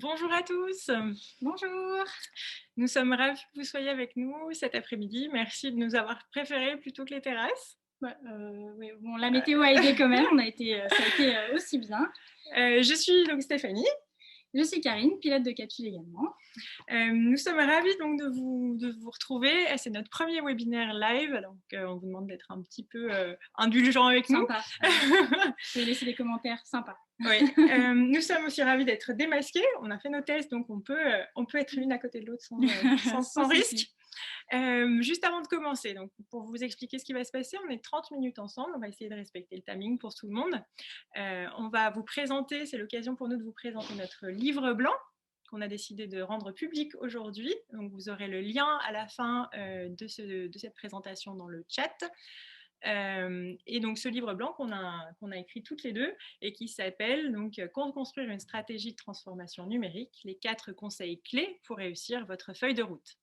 Bonjour à tous, Bonjour. nous sommes ravis que vous soyez avec nous cet après-midi. Merci de nous avoir préférés plutôt que les terrasses. Bah, oui, bon, la météo a aidé quand même, ça a été aussi bien. Je suis donc Stéphanie. Je suis Karine, pilote de capsule également. Nous sommes ravis donc de vous retrouver. C'est notre premier webinaire live, donc on vous demande d'être un petit peu indulgent avec nous. Sympa. Je vais laisser des commentaires sympas. Oui, nous sommes aussi ravis d'être démasqués. On a fait nos tests, donc on peut être l'une à côté de l'autre sans risque. Juste avant de commencer, donc pour vous expliquer ce qui va se passer, on est 30 minutes ensemble, on va essayer de respecter le timing pour tout le monde. On va vous présenter, c'est l'occasion pour nous de vous présenter notre livre blanc qu'on a décidé de rendre public aujourd'hui. Donc vous aurez le lien à la fin de cette présentation dans le chat. Et donc ce livre blanc qu'on a écrit toutes les deux et qui s'appelle donc Construire une stratégie de transformation numérique, les 4 conseils clés pour réussir votre feuille de route.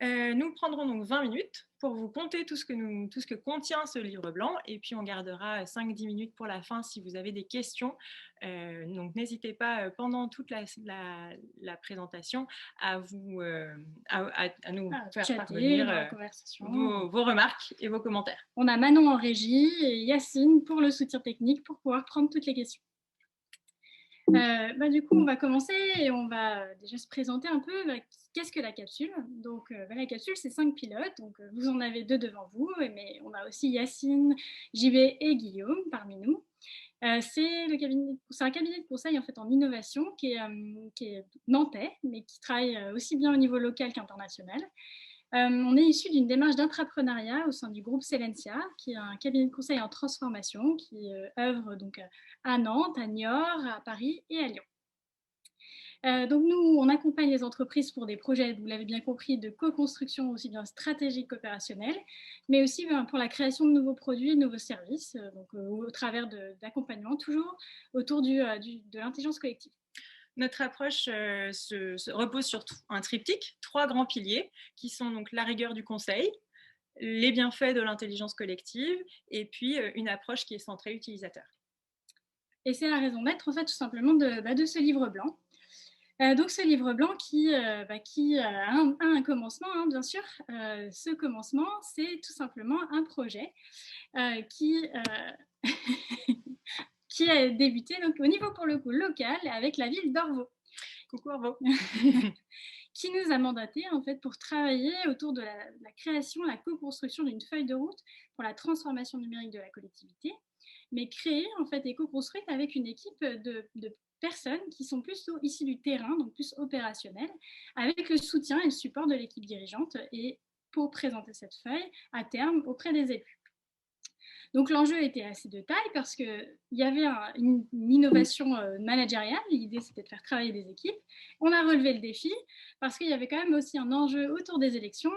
Nous prendrons donc 20 minutes pour vous conter tout ce que contient ce livre blanc et puis on gardera 5-10 minutes pour la fin si vous avez des questions. Donc n'hésitez pas pendant toute la présentation à nous faire Chatter parvenir dans la conversation. vos remarques et vos commentaires. On a Manon en régie et Yacine pour le soutien technique pour pouvoir prendre toutes les questions. Du coup, on va commencer et on va déjà se présenter un peu. Qu'est-ce que la capsule? Donc, la capsule, c'est 5 pilotes. Donc, vous en avez 2 devant vous, mais on a aussi Yacine, JB et Guillaume parmi nous. C'est un cabinet de conseil en fait en innovation qui est nantais, mais qui travaille aussi bien au niveau local qu'international. On est issu d'une démarche d'intrapreneuriat au sein du groupe Selentia, qui est un cabinet de conseil en transformation qui œuvre donc à Nantes, à Niort, à Paris et à Lyon. Donc nous, on accompagne les entreprises pour des projets, vous l'avez bien compris, de co-construction aussi bien stratégique qu'opérationnelle, mais aussi pour la création de nouveaux produits, de nouveaux services, au travers d'accompagnement toujours autour de l'intelligence collective. Notre approche repose sur un triptyque, 3 grands piliers, qui sont donc la rigueur du conseil, les bienfaits de l'intelligence collective, et puis une approche qui est centrée utilisateur. Et c'est la raison d'être, en fait, tout simplement de ce livre blanc. Donc ce livre blanc qui a un commencement, hein, bien sûr. Ce commencement, c'est tout simplement un projet qui a débuté donc, au niveau, pour le coup, local, avec la ville d'Orvaux. Coucou Orvaux. Qui nous a mandaté en fait pour travailler autour de la création, la co-construction d'une feuille de route pour la transformation numérique de la collectivité, mais créée en fait et co-construite avec une équipe de personnes qui sont plutôt issues du terrain, donc plus opérationnelles, avec le soutien et le support de l'équipe dirigeante et pour présenter cette feuille à terme auprès des élus. Donc l'enjeu était assez de taille parce qu'il y avait une innovation managériale. L'idée, c'était de faire travailler des équipes. On a relevé le défi parce qu'il y avait quand même aussi un enjeu autour des élections.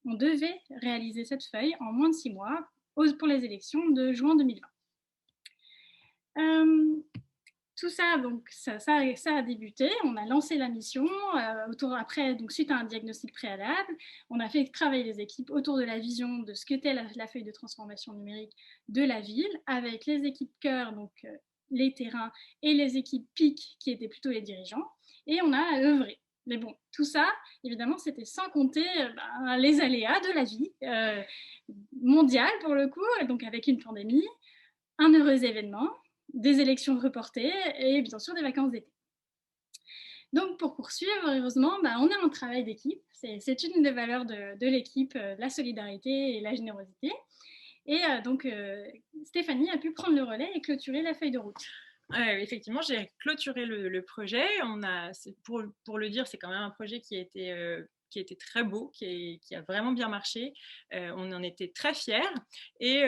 On devait réaliser cette feuille en moins de 6 mois pour les élections de juin 2020. Tout ça, donc ça a débuté. On a lancé la mission après, donc suite à un diagnostic préalable. On a fait travailler les équipes autour de la vision de ce qu'était la feuille de transformation numérique de la ville, avec les équipes cœur, donc les terrains, et les équipes PIC, qui étaient plutôt les dirigeants. Et on a œuvré. Mais bon, tout ça, évidemment, c'était sans compter les aléas de la vie mondiale, pour le coup, donc avec une pandémie, un heureux événement, des élections reportées et bien sûr des vacances d'été. Donc pour poursuivre, heureusement, on a un travail d'équipe. C'est une des valeurs de l'équipe, la solidarité et la générosité. Et donc Stéphanie a pu prendre le relais et clôturer la feuille de route. Effectivement, j'ai clôturé le projet. Pour le dire, c'est quand même un projet qui était très beau, qui a vraiment bien marché. On en était très fiers. Et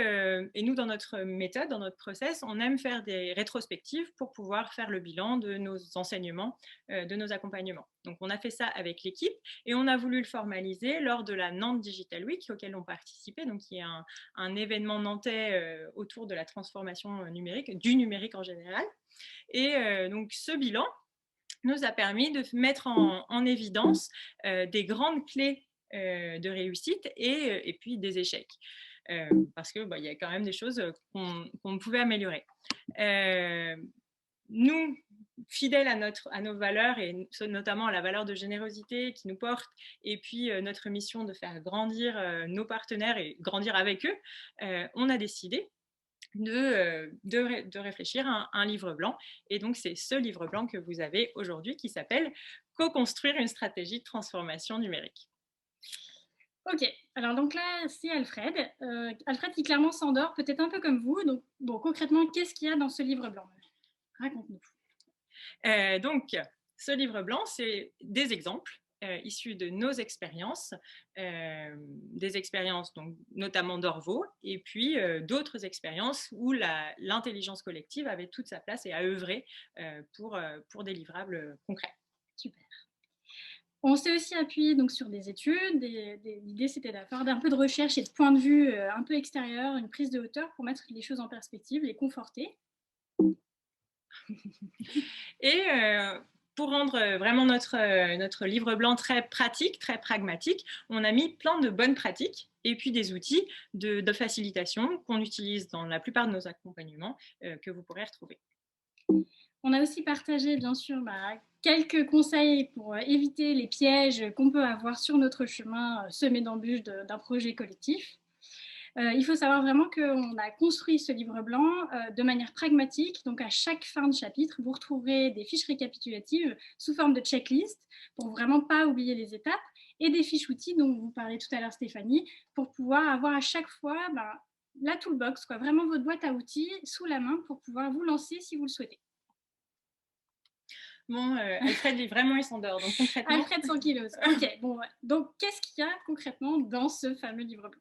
nous, dans notre méthode, dans notre process, on aime faire des rétrospectives pour pouvoir faire le bilan de nos enseignements, de nos accompagnements. Donc, on a fait ça avec l'équipe et on a voulu le formaliser lors de la Nantes Digital Week auquel on participait, donc qui est un événement nantais autour de la transformation numérique, du numérique en général. Et donc, ce bilan nous a permis de mettre en évidence des grandes clés de réussite et puis des échecs. Parce qu'il y a quand même des choses qu'on pouvait améliorer. Nous, fidèle à nos valeurs et notamment à la valeur de générosité qui nous porte et puis notre mission de faire grandir nos partenaires et grandir avec eux, on a décidé de réfléchir à un livre blanc. Et donc, c'est ce livre blanc que vous avez aujourd'hui qui s'appelle « Co-construire une stratégie de transformation numérique ». Ok, alors donc là, c'est Alfred. Alfred qui clairement s'endort, peut-être un peu comme vous. Donc, bon, concrètement, qu'est-ce qu'il y a dans ce livre blanc? Raconte-nous. Donc, ce livre blanc, c'est des exemples issus de nos expériences, des expériences donc, notamment d'Orvaux, et puis d'autres expériences où l'intelligence collective avait toute sa place et a œuvré pour des livrables concrets. Super. On s'est aussi appuyé donc, sur des études. L'idée, c'était d'avoir un peu de recherche et de point de vue un peu extérieur, une prise de hauteur pour mettre les choses en perspective, les conforter. Et pour rendre vraiment notre livre blanc très pratique, très pragmatique, on a mis plein de bonnes pratiques et puis des outils de facilitation qu'on utilise dans la plupart de nos accompagnements que vous pourrez retrouver. On a aussi partagé, bien sûr, quelques conseils pour éviter les pièges qu'on peut avoir sur notre chemin semé d'embûches d'un projet collectif. Il faut savoir vraiment qu'on a construit ce livre blanc de manière pragmatique. Donc, à chaque fin de chapitre, vous retrouverez des fiches récapitulatives sous forme de checklist pour vraiment pas oublier les étapes et des fiches outils dont vous parlez tout à l'heure, Stéphanie, pour pouvoir avoir à chaque fois la toolbox, vraiment votre boîte à outils sous la main pour pouvoir vous lancer si vous le souhaitez. Bon, Alfred, il s'endort. Donc, concrètement... Alfred 100 kilos. Ok, bon, ouais. Donc, qu'est-ce qu'il y a concrètement dans ce fameux livre blanc?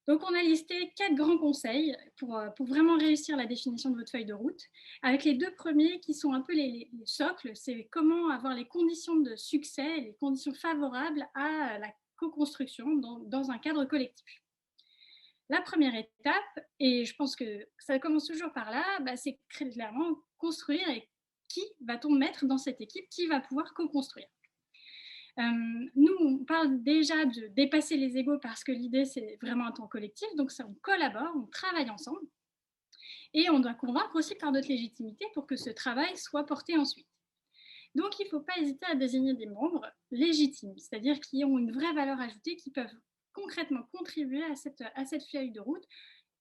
Donc, on a listé 4 grands conseils pour vraiment réussir la définition de votre feuille de route, avec les 2 premiers qui sont un peu les socles. C'est comment avoir les conditions de succès, les conditions favorables à la co-construction dans un cadre collectif. La première étape, et je pense que ça commence toujours par là, c'est clairement construire et qui va-t-on mettre dans cette équipe, qui va pouvoir co-construire. Nous, on parle déjà de dépasser les égos parce que l'idée, c'est vraiment un temps collectif. Donc, ça, on collabore, on travaille ensemble. Et on doit convaincre aussi par notre légitimité pour que ce travail soit porté ensuite. Donc, il ne faut pas hésiter à désigner des membres légitimes, c'est-à-dire qui ont une vraie valeur ajoutée, qui peuvent concrètement contribuer à cette feuille de route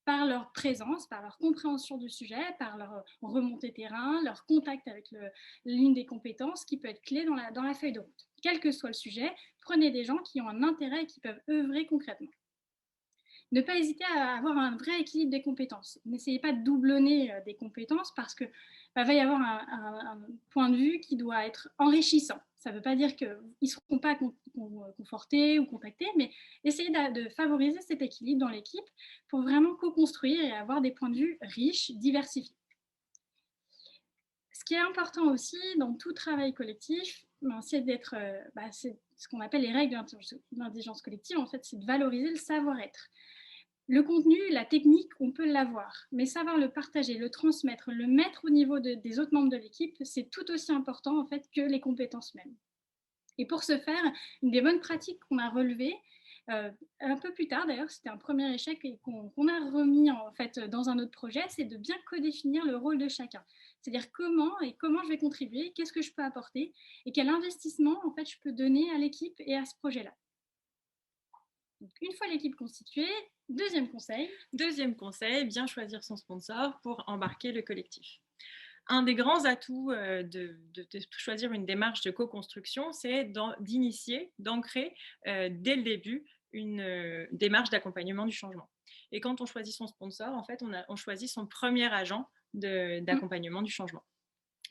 par leur présence, par leur compréhension du sujet, par leur remontée terrain, leur contact avec l'une des compétences qui peut être clé dans la feuille de route. Quel que soit le sujet, prenez des gens qui ont un intérêt et qui peuvent œuvrer concrètement. Ne pas hésiter à avoir un vrai équilibre des compétences. N'essayez pas de doublonner des compétences parce que va y avoir un point de vue qui doit être enrichissant. Ça ne veut pas dire qu'ils ne seront pas confortés ou contactés, mais essayez de favoriser cet équilibre dans l'équipe pour vraiment co-construire et avoir des points de vue riches, diversifiés. Ce qui est important aussi dans tout travail collectif, c'est d'être, c'est ce qu'on appelle les règles d'intelligence collective, en fait, c'est de valoriser le savoir-être. Le contenu, la technique, on peut l'avoir, mais savoir le partager, le transmettre, le mettre au niveau des autres membres de l'équipe, c'est tout aussi important en fait que les compétences mêmes. Et pour ce faire, une des bonnes pratiques qu'on a relevées, un peu plus tard d'ailleurs, c'était un premier échec et qu'on a remis en fait dans un autre projet, c'est de bien codéfinir le rôle de chacun. C'est-à-dire comment je vais contribuer, qu'est-ce que je peux apporter et quel investissement en fait je peux donner à l'équipe et à ce projet-là. Donc, une fois l'équipe constituée, deuxième conseil. Deuxième conseil, bien choisir son sponsor pour embarquer le collectif. Un des grands atouts de choisir une démarche de co-construction, c'est d'initier, d'ancrer dès le début une démarche d'accompagnement du changement. Et quand on choisit son sponsor, en fait, on choisit son premier agent d'accompagnement du changement.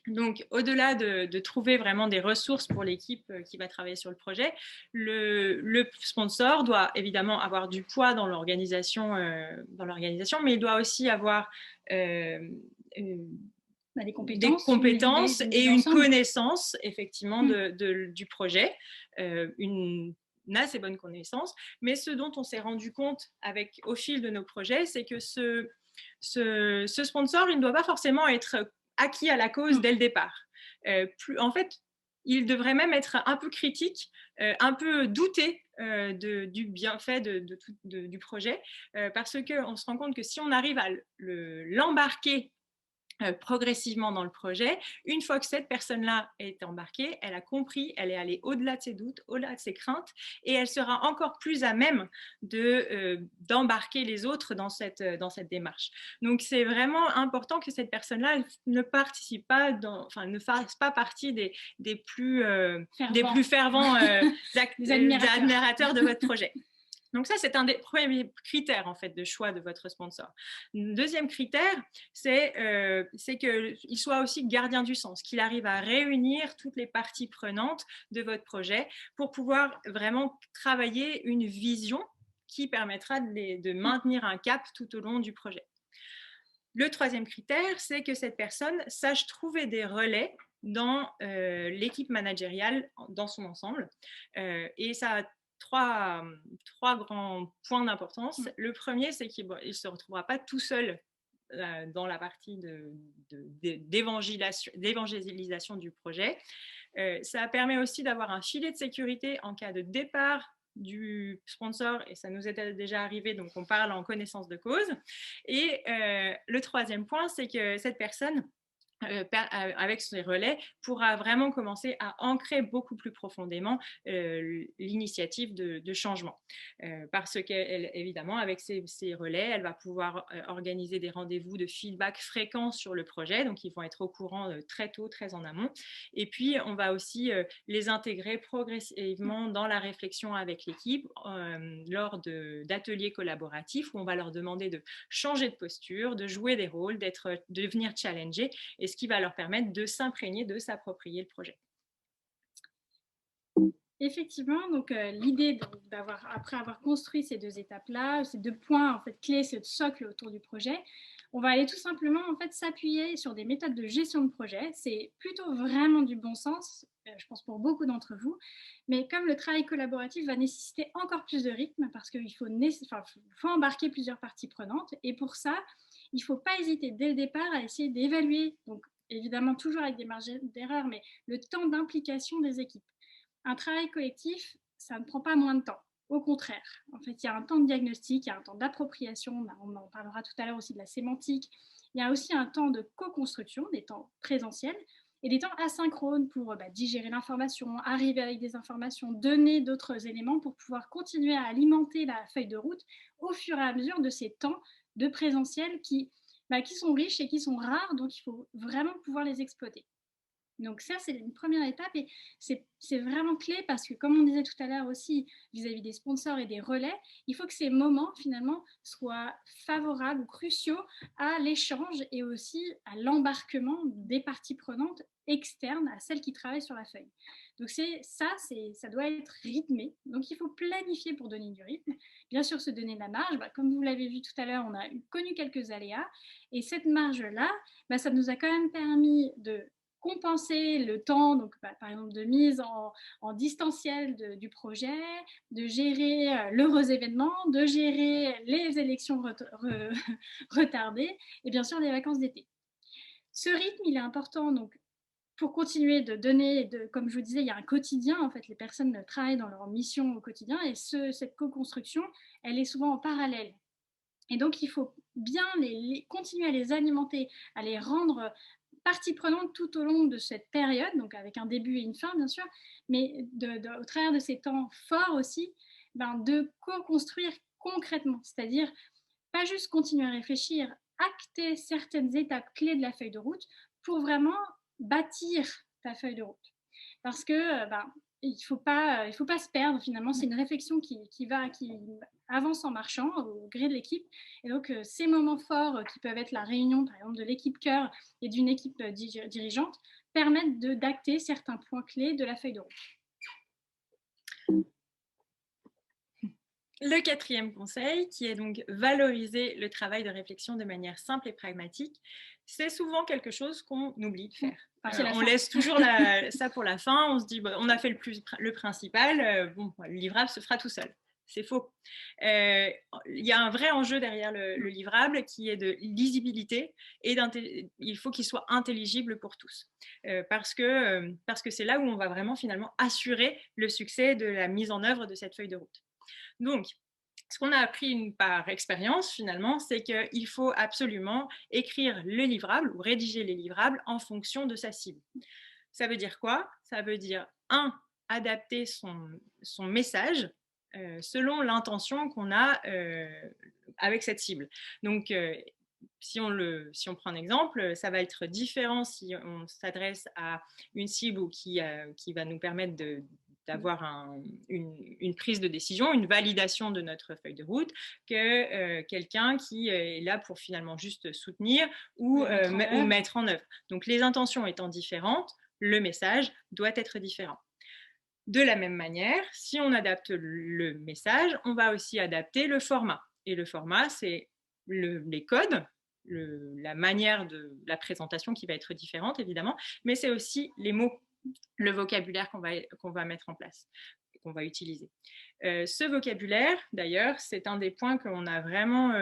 Donc, au-delà de trouver vraiment des ressources pour l'équipe qui va travailler sur le projet, le sponsor doit évidemment avoir du poids dans l'organisation, mais il doit aussi avoir des compétences et une connaissance effectivement du projet, une assez bonne connaissance. Mais ce dont on s'est rendu compte au fil de nos projets, c'est que ce sponsor, il ne doit pas forcément être acquis à la cause dès le départ. En fait, il devrait même être un peu critique, un peu douter du bienfait du projet, parce qu'on se rend compte que si on arrive à l'embarquer progressivement dans le projet. Une fois que cette personne-là est embarquée, elle a compris, elle est allée au-delà de ses doutes, au-delà de ses craintes, et elle sera encore plus à même d'embarquer les autres dans cette démarche. Donc, c'est vraiment important que cette personne-là ne participe pas, ne fasse pas partie des plus fervents admirateurs de votre projet. Donc ça, c'est un des premiers critères en fait de choix de votre sponsor. Deuxième critère, c'est qu'il soit aussi gardien du sens, qu'il arrive à réunir toutes les parties prenantes de votre projet pour pouvoir vraiment travailler une vision qui permettra de maintenir un cap tout au long du projet. Le troisième critère, c'est que cette personne sache trouver des relais dans l'équipe managériale dans son ensemble. Et ça a trois grands points d'importance. Le premier, c'est qu'il ne se retrouvera pas tout seul dans la partie d'évangélisation du projet. Ça permet aussi d'avoir un filet de sécurité en cas de départ du sponsor, et ça nous est déjà arrivé, donc on parle en connaissance de cause. Et le troisième point, c'est que cette personne, avec ses relais, pourra vraiment commencer à ancrer beaucoup plus profondément l'initiative de changement. Parce qu'évidemment, avec ces relais, elle va pouvoir organiser des rendez-vous de feedback fréquents sur le projet, donc ils vont être au courant très tôt, très en amont. Et puis, on va aussi les intégrer progressivement dans la réflexion avec l'équipe lors d'ateliers collaboratifs où on va leur demander de changer de posture, de jouer des rôles, de venir challenger, et ce qui va leur permettre de s'imprégner, de s'approprier le projet. Effectivement, donc l'idée d'avoir, après avoir construit ces deux étapes-là, ces deux points en fait clés, ce socle autour du projet, on va aller tout simplement en fait s'appuyer sur des méthodes de gestion de projet. C'est plutôt vraiment du bon sens, je pense pour beaucoup d'entre vous, mais comme le travail collaboratif va nécessiter encore plus de rythme parce qu'il faut embarquer plusieurs parties prenantes, et pour ça, il ne faut pas hésiter dès le départ à essayer d'évaluer, donc évidemment toujours avec des marges d'erreur, mais le temps d'implication des équipes. Un travail collectif, ça ne prend pas moins de temps. Au contraire, en fait, il y a un temps de diagnostic, il y a un temps d'appropriation, on en parlera tout à l'heure aussi de la sémantique, il y a aussi un temps de co-construction, des temps présentiels, et des temps asynchrones pour digérer l'information, arriver avec des informations, donner d'autres éléments pour pouvoir continuer à alimenter la feuille de route au fur et à mesure de ces temps de présentiel qui sont riches et qui sont rares, donc il faut vraiment pouvoir les exploiter. Donc ça, c'est une première étape, et c'est vraiment clé parce que, comme on disait tout à l'heure aussi, vis-à-vis des sponsors et des relais, il faut que ces moments, finalement, soient favorables ou cruciaux à l'échange et aussi à l'embarquement des parties prenantes externes à celles qui travaillent sur la feuille. Donc ça doit être rythmé. Donc il faut planifier pour donner du rythme. Bien sûr, se donner de la marge. Comme vous l'avez vu tout à l'heure, on a connu quelques aléas. Et cette marge-là, ça nous a quand même permis de compenser le temps, donc par exemple de mise en distanciel du projet, de gérer l'heureux événement, de gérer les élections retardées et bien sûr les vacances d'été. Ce rythme, il est important donc pour continuer de donner, comme je vous disais, il y a un quotidien, en fait, les personnes travaillent dans leur mission au quotidien, et cette co-construction, elle est souvent en parallèle. Et donc, il faut bien continuer à les alimenter, à les rendre partie prenante tout au long de cette période, donc avec un début et une fin, bien sûr, mais au travers de ces temps forts aussi, de co-construire concrètement, c'est-à-dire pas juste continuer à réfléchir, acter certaines étapes clés de la feuille de route pour vraiment bâtir ta feuille de route. Parce que il faut pas se perdre finalement. C'est une réflexion qui avance en marchant au gré de l'équipe. Et donc ces moments forts qui peuvent être la réunion par exemple de l'équipe cœur et d'une équipe dirigeante permettent d'acter certains points clés de la feuille de route. Le quatrième conseil, qui est donc valoriser le travail de réflexion de manière simple et pragmatique, c'est souvent quelque chose qu'on oublie de faire. On laisse toujours ça pour la fin, on se dit on a fait le principal, le livrable se fera tout seul. C'est faux. Il y a un vrai enjeu derrière le livrable qui est de lisibilité, et il faut qu'il soit intelligible pour tous. Parce que c'est là où on va vraiment finalement assurer le succès de la mise en œuvre de cette feuille de route. Donc, Ce qu'on a appris par expérience, finalement, c'est qu'il faut absolument écrire le livrable ou rédiger les livrables en fonction de sa cible. Ça veut dire quoi? Ça veut dire, adapter son message selon l'intention qu'on a avec cette cible. Donc, si on prend un exemple, ça va être différent si on s'adresse à une cible qui va nous permettre d'avoir une prise de décision, une validation de notre feuille de route, que quelqu'un qui est là pour finalement juste soutenir ou mettre en œuvre. Donc, les intentions étant différentes, le message doit être différent. De la même manière, si on adapte le message, on va aussi adapter le format. Et le format, c'est les codes, la manière de la présentation qui va être différente, évidemment, mais c'est aussi les mots, le vocabulaire qu'on va mettre en place, qu'on va utiliser. Ce vocabulaire, d'ailleurs, c'est un des points qu'on a vraiment...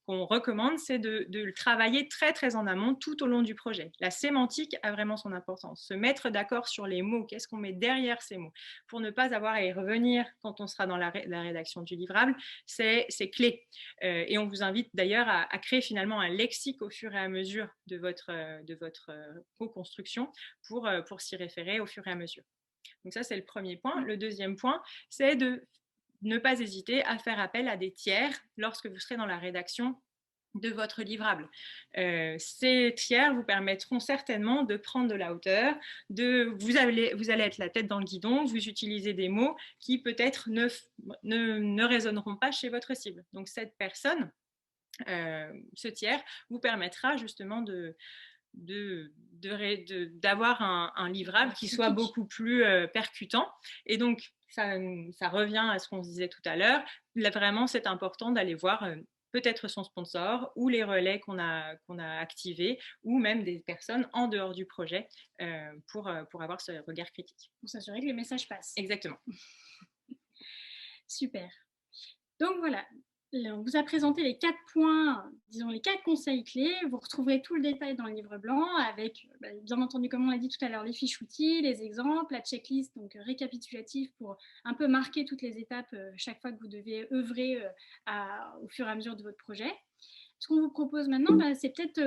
qu'on recommande, c'est de le travailler très, très en amont tout au long du projet. La sémantique a vraiment son importance. Se mettre d'accord sur les mots, qu'est-ce qu'on met derrière ces mots, pour ne pas avoir à y revenir quand on sera dans la rédaction du livrable, c'est clé. Et on vous invite d'ailleurs à créer finalement un lexique au fur et à mesure de votre co-construction pour s'y référer au fur et à mesure. Donc ça, c'est le premier point. Le deuxième point, c'est de ne pas hésiter à faire appel à des tiers lorsque vous serez dans la rédaction de votre livrable. Ces tiers vous permettront certainement de prendre de la hauteur, vous allez être la tête dans le guidon, vous utilisez des mots qui peut-être ne résonneront pas chez votre cible. Donc cette personne, ce tiers, vous permettra justement d'avoir un livrable qui soit beaucoup plus percutant. Et donc, ça revient à ce qu'on se disait tout à l'heure. Là, vraiment, c'est important d'aller voir peut-être son sponsor ou les relais qu'on a activés ou même des personnes en dehors du projet pour avoir ce regard critique. Pour s'assurer que le message passe. Exactement. Super. Donc voilà, on vous a présenté les 4 points, disons les 4 conseils clés. Vous retrouverez tout le détail dans le livre blanc avec, bien entendu, comme on l'a dit tout à l'heure, les fiches outils, les exemples, la checklist, donc récapitulative pour un peu marquer toutes les étapes chaque fois que vous devez œuvrer au fur et à mesure de votre projet. Ce qu'on vous propose maintenant, c'est peut-être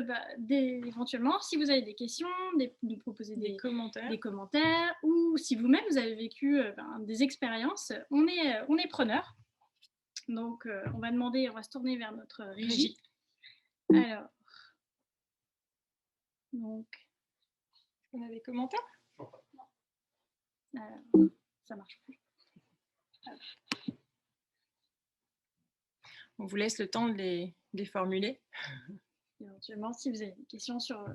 éventuellement, si vous avez des questions, de proposer des commentaires, ou si vous-même vous avez vécu des expériences, on est preneurs. Donc, on va se tourner vers notre régie. Alors, donc, on a des commentaires? Alors, ça marche plus. Alors. On vous laisse le temps de les formuler. Éventuellement, si vous avez des questions sur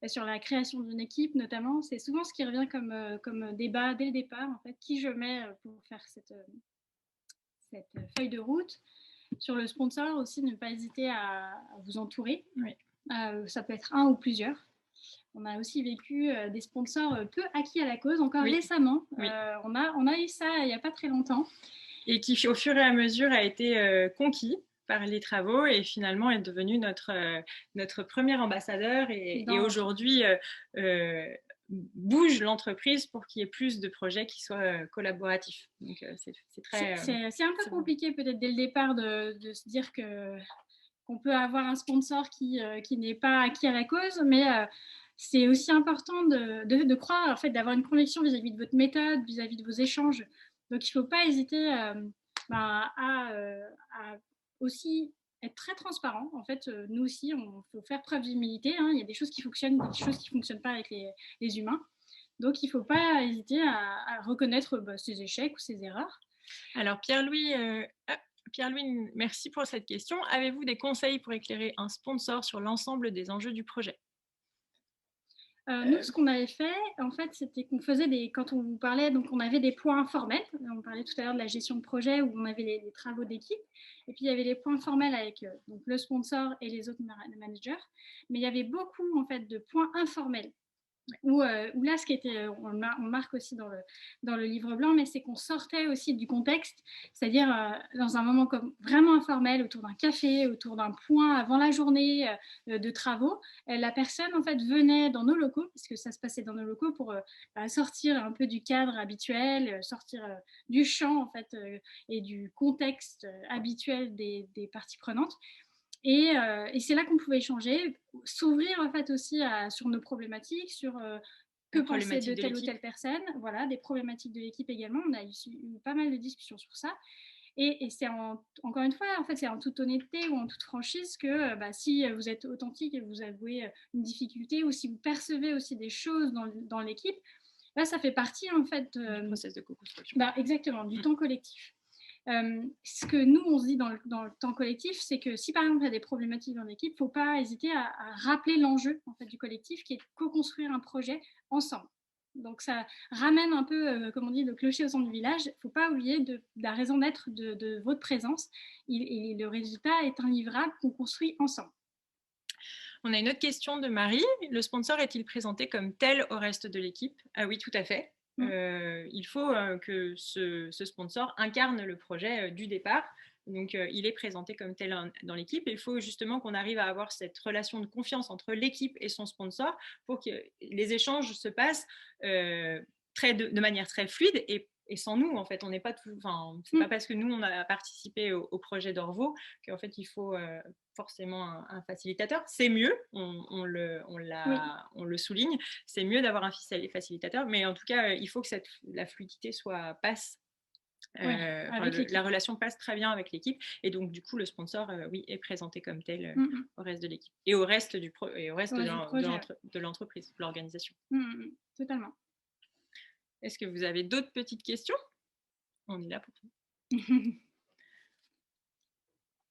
la création d'une équipe, notamment, c'est souvent ce qui revient comme débat dès le départ. En fait, qui je mets pour faire cette feuille de route. Sur le sponsor aussi, ne pas hésiter à vous entourer. Oui. Ça peut être un ou plusieurs. On a aussi vécu des sponsors peu acquis à la cause, encore récemment. Oui. On a eu ça il n'y a pas très longtemps. Et qui, au fur et à mesure, a été conquis par les travaux et finalement est devenu notre premier ambassadeur et aujourd'hui bouge l'entreprise pour qu'il y ait plus de projets qui soient collaboratifs. Donc c'est un peu compliqué peut-être dès le départ de se dire qu'on peut avoir un sponsor qui n'est pas acquis à la cause, mais c'est aussi important de croire, en fait, d'avoir une conviction vis-à-vis de votre méthode, vis-à-vis de vos échanges. Donc il ne faut pas hésiter à aussi être très transparent. En fait, nous aussi, on faut faire preuve d'humilité. Hein. Il y a des choses qui fonctionnent, des choses qui ne fonctionnent pas avec les humains. Donc, il ne faut pas hésiter à reconnaître ses échecs ou ses erreurs. Alors, Pierre-Louis, merci pour cette question. Avez-vous des conseils pour éclairer un sponsor sur l'ensemble des enjeux du projet? Nous, ce qu'on avait fait, en fait, c'était qu'on faisait quand on vous parlait, donc on avait des points formels. On parlait tout à l'heure de la gestion de projet où on avait les travaux d'équipe. Et puis, il y avait les points formels avec donc, le sponsor et les autres managers. Mais il y avait beaucoup, en fait, de points informels Où là, ce qui était, on marque aussi dans le livre blanc, mais c'est qu'on sortait aussi du contexte, c'est-à-dire dans un moment comme vraiment informel, autour d'un café, autour d'un point avant la journée de travaux, la personne en fait venait dans nos locaux, puisque ça se passait dans nos locaux, pour sortir un peu du cadre habituel, sortir du champ en fait et du contexte habituel des parties prenantes. Et c'est là qu'on pouvait échanger, s'ouvrir en fait aussi sur nos problématiques, sur que penser de telle ou telle personne, voilà, des problématiques de l'équipe également. On a eu pas mal de discussions sur ça. Et c'est encore une fois, en fait, c'est en toute honnêteté ou en toute franchise que si vous êtes authentique et vous avouez une difficulté, ou si vous percevez aussi des choses dans l'équipe, là, ça fait partie en fait du process de co-construction. Exactement, du temps collectif. Ce que nous, on se dit dans le temps collectif, c'est que si par exemple il y a des problématiques dans l'équipe, il ne faut pas hésiter à rappeler l'enjeu en fait, du collectif, qui est de co-construire un projet ensemble. Donc ça ramène un peu, comme on dit, le clocher au centre du village. Il ne faut pas oublier la raison d'être de votre présence. Et le résultat est un livrable qu'on construit ensemble. On a une autre question de Marie. Le sponsor est-il présenté comme tel au reste de l'équipe? Ah oui, tout à fait. Il faut que ce sponsor incarne le projet du départ. Donc, il est présenté comme tel dans l'équipe. Il faut justement qu'on arrive à avoir cette relation de confiance entre l'équipe et son sponsor pour que les échanges se passent de manière très fluide et sans nous, en fait, on n'est pas c'est pas parce que nous, on a participé au projet d'Orvo qu'en fait, il faut forcément un facilitateur. C'est mieux, on le souligne, c'est mieux d'avoir un facilitateur, mais en tout cas, il faut que la fluidité passe. La relation passe très bien avec l'équipe et donc du coup le sponsor oui est présenté comme tel au reste de l'équipe et au reste de l'entreprise, de l'organisation. Totalement. Est-ce que vous avez d'autres petites questions? On est là pour ça.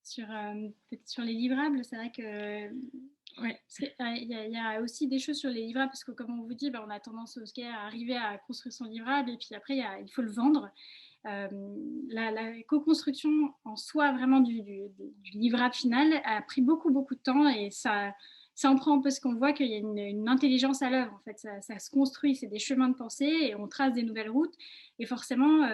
Sur les livrables, c'est vrai que il y a aussi des choses sur les livrables, parce que comme on vous dit, on a tendance à arriver à construire son livrable et puis après il faut le vendre. La co-construction en soi vraiment du livrable final a pris beaucoup de temps, et ça en prend un peu, parce qu'on voit qu'il y a une intelligence à l'œuvre en fait. Ça se construit, c'est des chemins de pensée et on trace des nouvelles routes, et forcément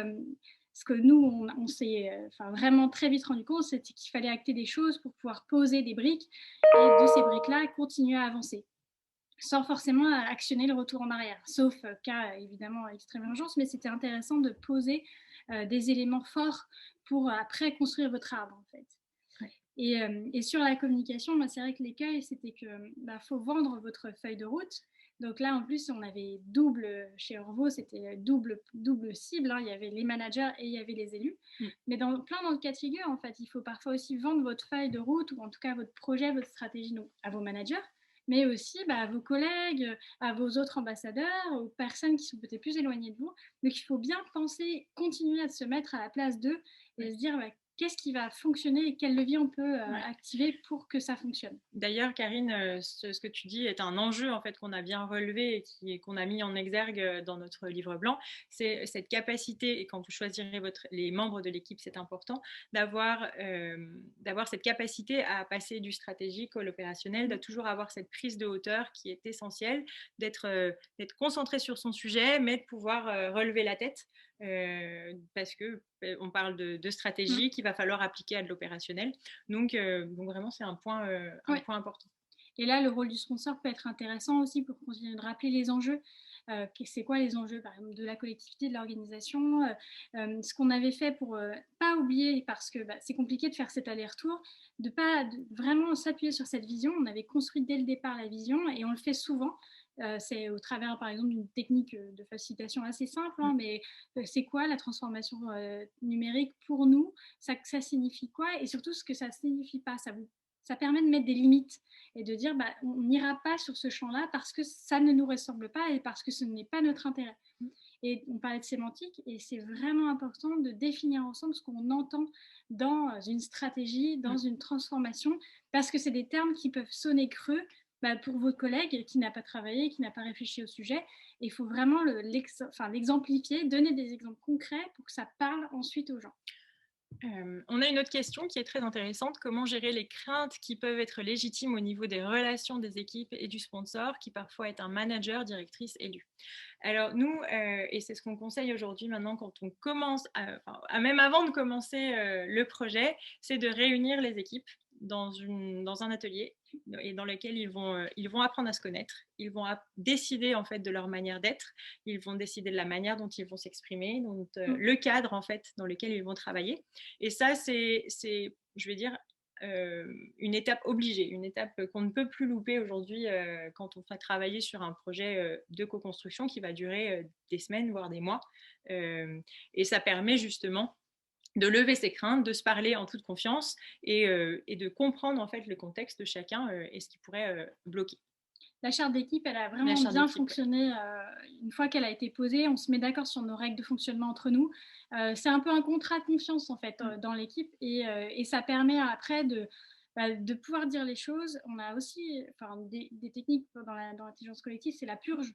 ce que nous on s'est vraiment très vite rendu compte, c'était qu'il fallait acter des choses pour pouvoir poser des briques, et de ces briques là continuer à avancer sans forcément actionner le retour en arrière, sauf cas évidemment extrême urgence, mais c'était intéressant de poser des éléments forts pour après construire votre arbre en fait. Et sur la communication, c'est vrai que l'écueil, c'était que faut vendre votre feuille de route. Donc là, en plus, on avait chez Orvo, c'était double cible. Il y avait les managers et il y avait les élus. Mais dans le cas de figure, en fait, il faut parfois aussi vendre votre feuille de route, ou en tout cas votre projet, votre stratégie, donc à vos managers, mais aussi à vos collègues, à vos autres ambassadeurs, aux personnes qui sont peut-être plus éloignées de vous. Donc il faut bien penser, continuer à se mettre à la place d'eux et se dire qu'est-ce qui va fonctionner et quel levier on peut activer pour que ça fonctionne. D'ailleurs, Karine, ce que tu dis est un enjeu en fait qu'on a bien relevé et qu'on a mis en exergue dans notre livre blanc. C'est cette capacité, et quand vous choisirez les membres de l'équipe, c'est important d'avoir cette capacité à passer du stratégique à l'opérationnel, de toujours avoir cette prise de hauteur qui est essentielle, d'être concentré sur son sujet, mais de pouvoir relever la tête. Parce qu'on parle de stratégie qu'il va falloir appliquer à de l'opérationnel. Donc vraiment, c'est un point important. Et là, le rôle du sponsor peut être intéressant aussi pour continuer de rappeler les enjeux. C'est quoi les enjeux, par exemple, de la collectivité, de l'organisation, ce qu'on avait fait pour pas oublier, parce que c'est compliqué de faire cet aller-retour, de vraiment s'appuyer sur cette vision. On avait construit dès le départ la vision, et on le fait souvent. C'est au travers, par exemple, d'une technique de facilitation assez simple, mais c'est quoi la transformation numérique pour nous? Ça signifie quoi? Et surtout, ce que ça signifie pas, ça permet de mettre des limites et de dire on n'ira pas sur ce champ-là parce que ça ne nous ressemble pas et parce que ce n'est pas notre intérêt. Et on parlait de sémantique, et c'est vraiment important de définir ensemble ce qu'on entend dans une stratégie, dans une transformation, parce que c'est des termes qui peuvent sonner creux pour votre collègue qui n'a pas travaillé, qui n'a pas réfléchi au sujet. Et il faut vraiment l'exemplifier, donner des exemples concrets pour que ça parle ensuite aux gens. On a une autre question qui est très intéressante. Comment gérer les craintes qui peuvent être légitimes au niveau des relations des équipes et du sponsor, qui parfois est un manager, directrice élu? Alors nous, et c'est ce qu'on conseille aujourd'hui maintenant quand on commence, même avant de commencer le projet, c'est de réunir les équipes dans un atelier et dans lequel ils vont apprendre à se connaître, ils vont décider en fait de leur manière d'être, ils vont décider de la manière dont ils vont s'exprimer, donc le cadre en fait dans lequel ils vont travailler. Et ça, c'est je vais dire, une étape obligée, une étape qu'on ne peut plus louper aujourd'hui quand on fait travailler sur un projet de co-construction qui va durer des semaines, voire des mois. Et ça permet justement de lever ses craintes, de se parler en toute confiance et de comprendre en fait le contexte de chacun et ce qui pourrait bloquer. La charte d'équipe, elle a vraiment bien fonctionné une fois qu'elle a été posée. On se met d'accord sur nos règles de fonctionnement entre nous. C'est un peu un contrat de confiance en fait dans l'équipe et ça permet après de pouvoir dire les choses. On a aussi des techniques dans l'intelligence collective, c'est la purge.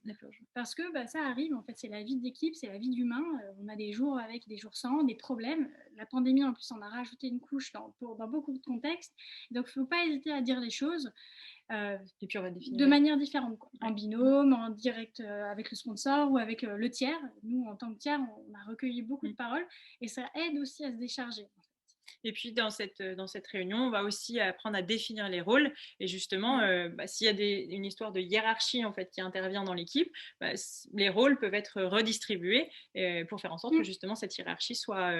Parce que ça arrive, en fait, c'est la vie d'équipe, c'est la vie d'humain. On a des jours avec, des jours sans, des problèmes. La pandémie, en plus, en a rajouté une couche dans beaucoup de contextes. Donc, il ne faut pas hésiter à dire les choses. Et puis on va définir de manière différente, quoi. En binôme, en direct avec le sponsor ou avec le tiers. Nous, en tant que tiers, on a recueilli beaucoup de paroles et ça aide aussi à se décharger. Et puis dans cette réunion, on va aussi apprendre à définir les rôles. Et justement, s'il y a une histoire de hiérarchie en fait qui intervient dans l'équipe, les rôles peuvent être redistribués pour faire en sorte que justement cette hiérarchie soit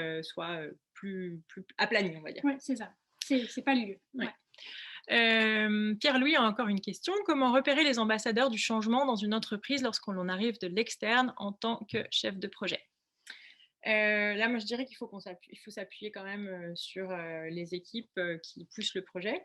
plus aplanie, on va dire. Oui, c'est ça. C'est pas le lieu. Ouais. Pierre-Louis a encore une question. Comment repérer les ambassadeurs du changement dans une entreprise lorsqu'on arrive de l'externe en tant que chef de projet? Là, moi, je dirais qu'il faut s'appuyer quand même sur les équipes qui poussent le projet.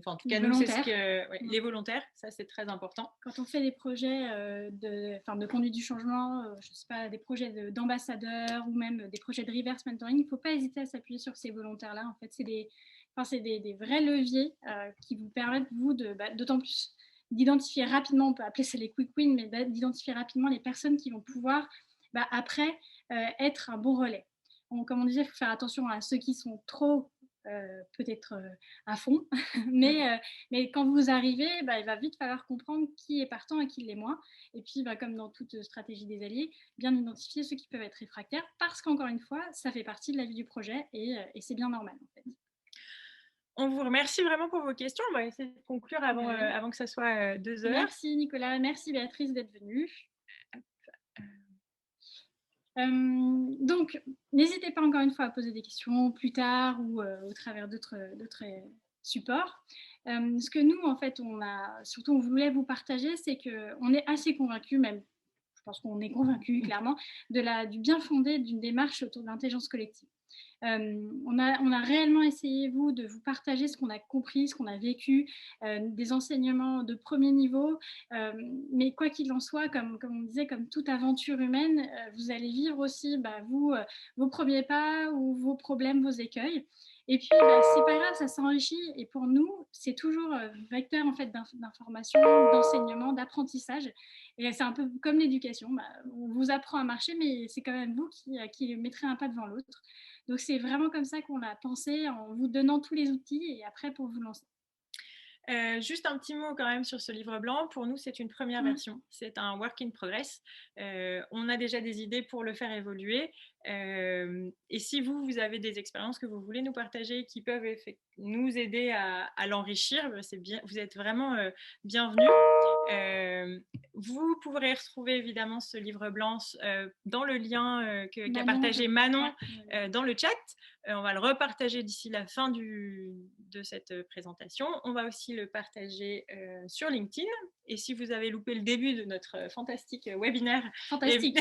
En tout cas, nous, c'est les volontaires. Ça, c'est très important. Quand on fait des projets de conduite du changement, je sais pas, des projets d'ambassadeurs ou même des projets de reverse mentoring, il ne faut pas hésiter à s'appuyer sur ces volontaires-là. En fait, c'est des vrais leviers qui vous permettent, vous, d'autant plus d'identifier rapidement, on peut appeler ça les quick wins, mais d'identifier rapidement les personnes qui vont pouvoir, après, être un bon relais. Comme on disait, il faut faire attention à ceux qui sont trop peut-être à fond, mais quand vous arrivez, il va vite falloir comprendre qui est partant et qui l'est moins. Et puis, comme dans toute stratégie des alliés, bien identifier ceux qui peuvent être réfractaires, parce qu'encore une fois, ça fait partie de la vie du projet et c'est bien normal en fait. On vous remercie vraiment pour vos questions. On va essayer de conclure avant que ça soit 2 heures. Merci Nicolas, merci Béatrice d'être venue. Donc, n'hésitez pas encore une fois à poser des questions plus tard ou au travers d'autres supports. Ce que nous, en fait, on voulait vous partager, c'est qu'on est assez convaincus, même, je pense qu'on est convaincus clairement, du bien fondé d'une démarche autour de l'intelligence collective. On a réellement essayé, de vous partager ce qu'on a compris, ce qu'on a vécu, des enseignements de premier niveau, mais quoi qu'il en soit, comme on disait, comme toute aventure humaine, vous allez vivre aussi, vos premiers pas ou vos problèmes, vos écueils. Et puis, c'est pas grave, ça s'enrichit. Et pour nous, c'est toujours vecteur en fait d'information, d'enseignement, d'apprentissage. Et c'est un peu comme l'éducation. On vous apprend à marcher, mais c'est quand même vous qui mettrez un pas devant l'autre. Donc, c'est vraiment comme ça qu'on l'a pensé, en vous donnant tous les outils et après pour vous lancer. Juste un petit mot quand même sur ce livre blanc. Pour nous, c'est une première version. C'est un work in progress. On a déjà des idées pour le faire évoluer. Et si vous avez des expériences que vous voulez nous partager qui peuvent nous aider à l'enrichir, vous êtes vraiment bienvenus. Vous pourrez retrouver évidemment ce livre blanc dans le lien qu'a partagé Manon dans le chat. On va le repartager d'ici la fin de cette présentation. On va aussi le partager sur LinkedIn. Et si vous avez loupé le début de notre fantastique webinaire, fantastique.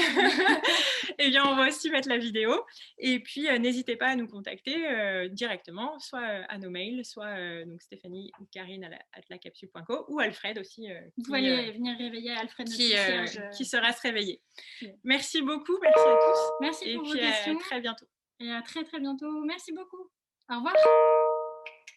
Eh bien, on va aussi mettre la vidéo. Et puis, n'hésitez pas à nous contacter directement, soit à nos mails, soit donc Stéphanie ou Karine à lacapsule.co ou Alfred aussi. Vous pouvez venir réveiller Alfred, qui sera se réveiller. Merci beaucoup, merci à tous. Merci pour vos questions. Et puis à très bientôt. Et à très très bientôt. Merci beaucoup. Au revoir.